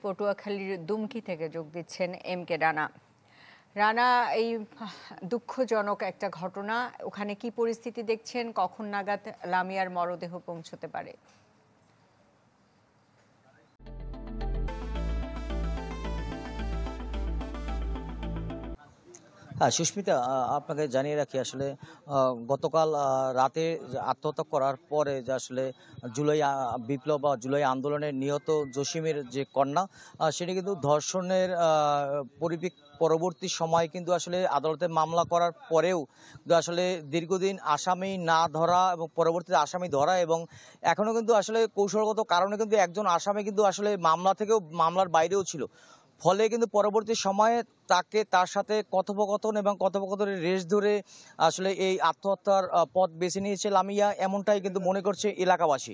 পটুয়াখালীর দুমকি থেকে যোগ দিচ্ছেন এম কে রানা। রানা, এই দুঃখজনক একটা ঘটনা, ওখানে কি পরিস্থিতি দেখছেন? কখন নাগাদ লামিয়ার মরদেহ পৌঁছতে পারে? হ্যাঁ, সুস্মিতা, আপনাকে জানিয়ে রাখি আসলে গতকাল রাতে যে আত্মহত্যা করার পরে যে আসলে জুলাই বিপ্লব বা জুলাই আন্দোলনে নিহত জসিমের যে কন্যা, সেটি কিন্তু ধর্ষণের পরবর্তী সময় কিন্তু আসলে আদালতে মামলা করার পরেও কিন্তু আসলে দীর্ঘদিন আসামি না ধরা এবং পরবর্তীতে আসামি ধরা এবং এখনো কিন্তু আসলে কৌশলগত কারণে কিন্তু একজন আসামি কিন্তু আসলে মামলার বাইরেও ছিল। ফলে কিন্তু পরবর্তী সময়ে তার সাথে কথোপকথন এবং কথোপকথনের রেশ ধরে আসলে এই আত্মহত্যার পথ বেছে নিয়েছে লামিয়া, এমনটাই কিন্তু মনে করছে এলাকাবাসী।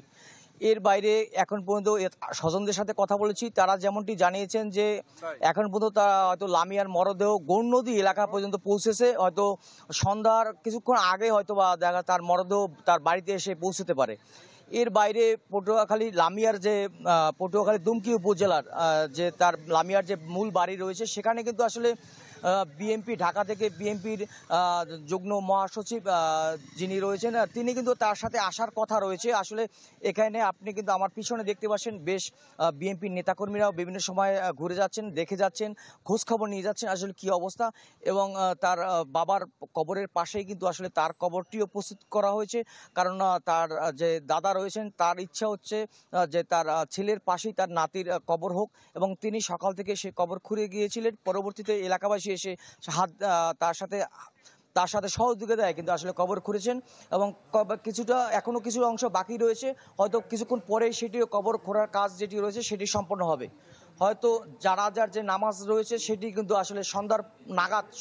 এর বাইরে এখন পর্যন্ত স্বজনদের সাথে কথা বলেছি, তারা যেমনটি জানিয়েছেন যে এখন পর্যন্ত তারা হয়তো লামিয়ার মরদেহ গৌরনদী এলাকা পর্যন্ত পৌঁছেছে, হয়তো সন্ধ্যার কিছুক্ষণ আগে হয়তো বা দেখা তার মরদেহ তার বাড়িতে এসে পৌঁছতে পারে। এর বাইরে পটুয়াখালী দুমকি উপজেলার যে তার লামিয়ার যে মূল বাড়ি রয়েছে, সেখানে কিন্তু আসলে বিএনপি ঢাকা থেকে বিএনপির যুগ্ম মহাসচিব যিনি রয়েছেন, তিনি কিন্তু তার সাথে আসার কথা রয়েছে। আসলে এখানে আপনি কিন্তু আমার পিছনে দেখতে পাচ্ছেন বেশ বিএনপির নেতাকর্মীরাও বিভিন্ন সময় ঘুরে যাচ্ছেন, দেখে যাচ্ছেন, খোঁজ খবর নিয়ে যাচ্ছেন আসলে কি অবস্থা। এবং তার বাবার কবরের পাশেই কিন্তু আসলে তার কবরটিও প্রস্তুত করা হয়েছে, কারণ তার যে দাদা রয়েছেন তার ইচ্ছা হচ্ছে যে তার ছেলের পাশেই তার নাতির কবর হোক, এবং তিনি সকাল থেকে সে কবর খুঁড়ে গিয়েছিলেন। পরবর্তীতে এলাকাবাসী এসে তার সাথে সহযোগিতায় কিন্তু আসলে কবর খুঁড়েছেন এবং এখনো কিছু অংশ বাকি রয়েছে, হয়তো কিছুক্ষণ পরে সেটিও কবর খোঁড়ার কাজ যেটি রয়েছে সেটি সম্পন্ন হবে। হয়তো জানাজার যে নামাজ রয়েছে সেটি কিন্তু আসলে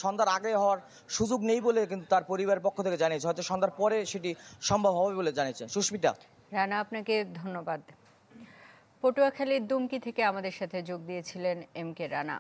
সন্ধ্যার আগে হওয়ার সুযোগ নেই বলে কিন্তু তার পরিবারের পক্ষ থেকে জানিয়েছে, হয়তো সন্ধ্যার পরে সেটি সম্ভব হবে বলে জানিয়েছেন। সুস্মিতা। রানা, আপনাকে ধন্যবাদ। পটুয়াখালীর দুমকি থেকে আমাদের সাথে যোগ দিয়েছিলেন এম কে রানা।